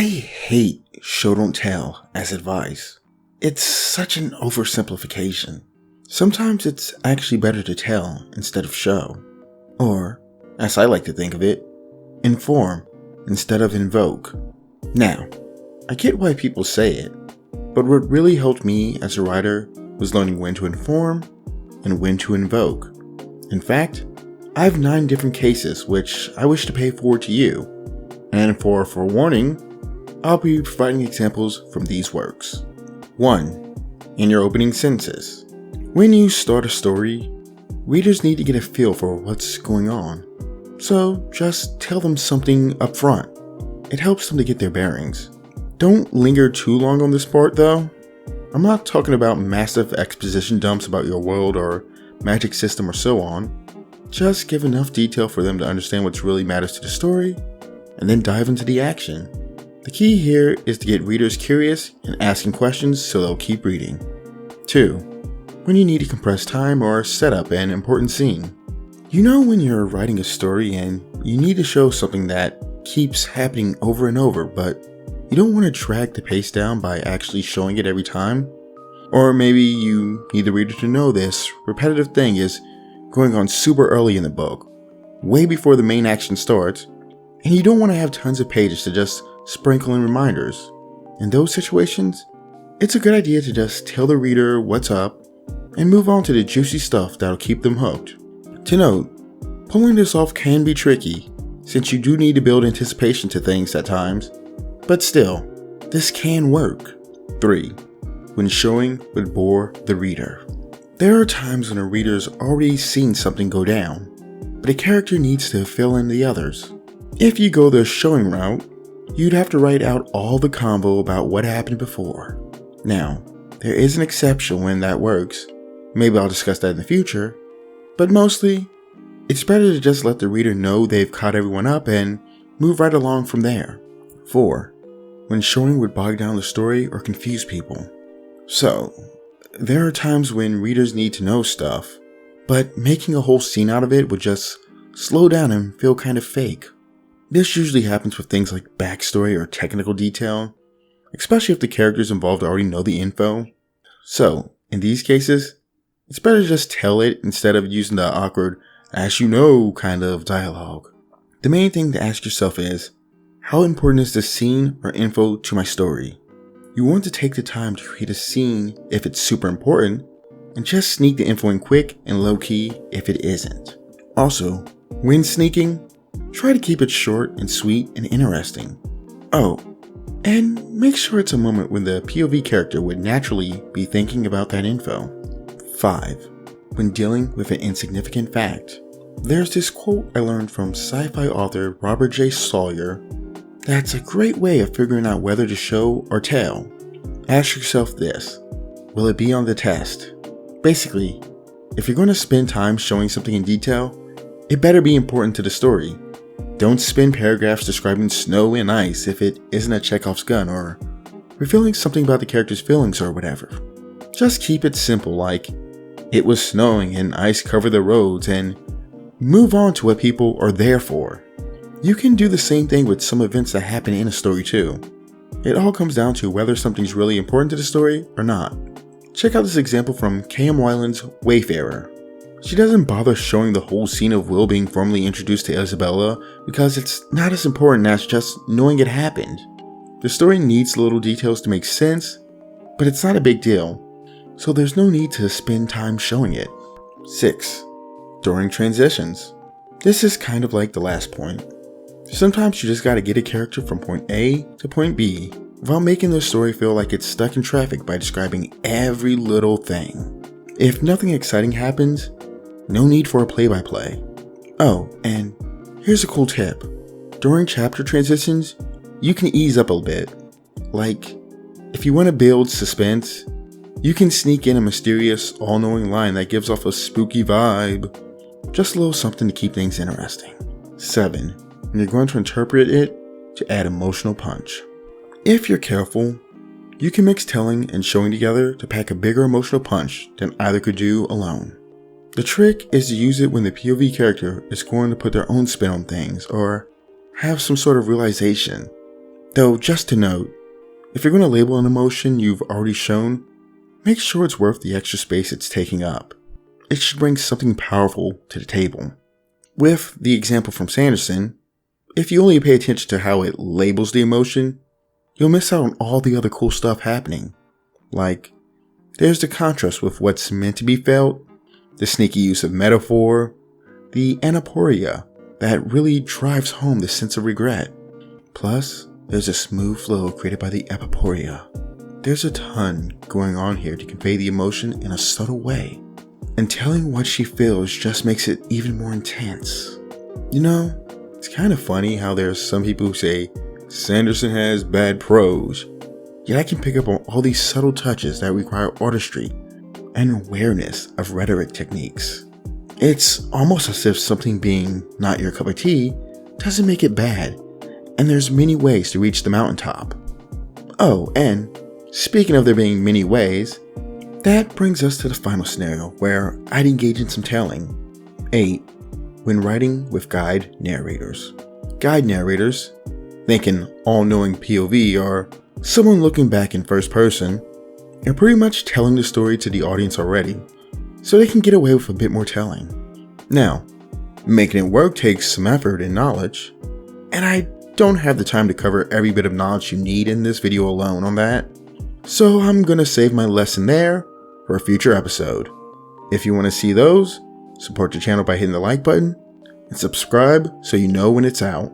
I hate show don't tell as advice. It's such an oversimplification. Sometimes it's actually better to tell instead of show. Or, as I like to think of it, inform instead of invoke. Now, I get why people say it, but what really helped me as a writer was learning when to inform and when to invoke. In fact, I have 9 different cases which I wish to pay forward to you, and for forewarning, I'll be providing examples from these works. 1. In your opening sentences. When you start a story, readers need to get a feel for what's going on, so just tell them something up front. It helps them to get their bearings. Don't linger too long on this part though. I'm not talking about massive exposition dumps about your world or magic system or so on. Just give enough detail for them to understand what really matters to the story, and then dive into the action. The key here is to get readers curious and asking questions so they'll keep reading. 2. When you need to compress time or set up an important scene. You know when you're writing a story and you need to show something that keeps happening over and over, but you don't want to drag the pace down by actually showing it every time? Or maybe you need the reader to know this repetitive thing is going on super early in the book, way before the main action starts, and you don't want to have tons of pages to just sprinkle in reminders. In those situations, it's a good idea to just tell the reader what's up and move on to the juicy stuff that'll keep them hooked. To note, pulling this off can be tricky, since you do need to build anticipation to things at times, but still, this can work. 3. When showing would bore the reader. There are times when a reader's already seen something go down, but a character needs to fill in the others. If you go the showing route, you'd have to write out all the combo about what happened before. Now, there is an exception when that works. Maybe I'll discuss that in the future, but mostly, it's better to just let the reader know they've caught everyone up and move right along from there. 4. When showing would bog down the story or confuse people. So, there are times when readers need to know stuff, but making a whole scene out of it would just slow down and feel kind of fake. This usually happens with things like backstory or technical detail, especially if the characters involved already know the info. So, in these cases, it's better to just tell it instead of using the awkward, as you know kind of dialogue. The main thing to ask yourself is, how important is this scene or info to my story? You want to take the time to create a scene if it's super important, and just sneak the info in quick and low-key if it isn't. Also, when sneaking, try to keep it short and sweet and interesting. Oh, and make sure it's a moment when the POV character would naturally be thinking about that info. 5. When dealing with an insignificant fact. There's this quote I learned from sci-fi author Robert J. Sawyer that's a great way of figuring out whether to show or tell. Ask yourself this: will it be on the test? Basically, if you're going to spend time showing something in detail, it better be important to the story. Don't spend paragraphs describing snow and ice if it isn't a Chekhov's gun or revealing something about the character's feelings or whatever. Just keep it simple, like, it was snowing and ice covered the roads, and move on to what people are there for. You can do the same thing with some events that happen in a story too. It all comes down to whether something's really important to the story or not. Check out this example from K.M. Weiland's Wayfarer. She doesn't bother showing the whole scene of Will being formally introduced to Isabella because it's not as important as just knowing it happened. The story needs little details to make sense, but it's not a big deal, so there's no need to spend time showing it. 6. During transitions. This is kind of like the last point. Sometimes you just gotta get a character from point A to point B without making the story feel like it's stuck in traffic by describing every little thing. If nothing exciting happens, no need for a play-by-play. Oh, and here's a cool tip. During chapter transitions, you can ease up a bit. Like, if you want to build suspense, you can sneak in a mysterious, all-knowing line that gives off a spooky vibe. Just a little something to keep things interesting. 7. When you're going to interpret it, to add emotional punch. If you're careful, you can mix telling and showing together to pack a bigger emotional punch than either could do alone. The trick is to use it when the POV character is going to put their own spin on things or have some sort of realization. Though, just to note, if you're going to label an emotion you've already shown, make sure it's worth the extra space it's taking up. It should bring something powerful to the table. With the example from Sanderson, if you only pay attention to how it labels the emotion, you'll miss out on all the other cool stuff happening. Like, there's the contrast with what's meant to be felt, the sneaky use of metaphor, the anaporia that really drives home the sense of regret. Plus, there's a smooth flow created by the epiporia. There's a ton going on here to convey the emotion in a subtle way, and telling what she feels just makes it even more intense. You know, it's kind of funny how there's some people who say Sanderson has bad prose, yet I can pick up on all these subtle touches that require artistry and awareness of rhetoric techniques. It's almost as if something being not your cup of tea doesn't make it bad, and there's many ways to reach the mountaintop. Oh, and speaking of there being many ways, that brings us to the final scenario where I'd engage in some telling. 8. When writing with guide narrators. Guide narrators, think an all-knowing POV or someone looking back in first person, are pretty much telling the story to the audience already, so they can get away with a bit more telling. Now, making it work takes some effort and knowledge, and I don't have the time to cover every bit of knowledge you need in this video alone on that, so I'm gonna save my lesson there for a future episode. If you want to see those, support the channel by hitting the like button and subscribe so you know when it's out.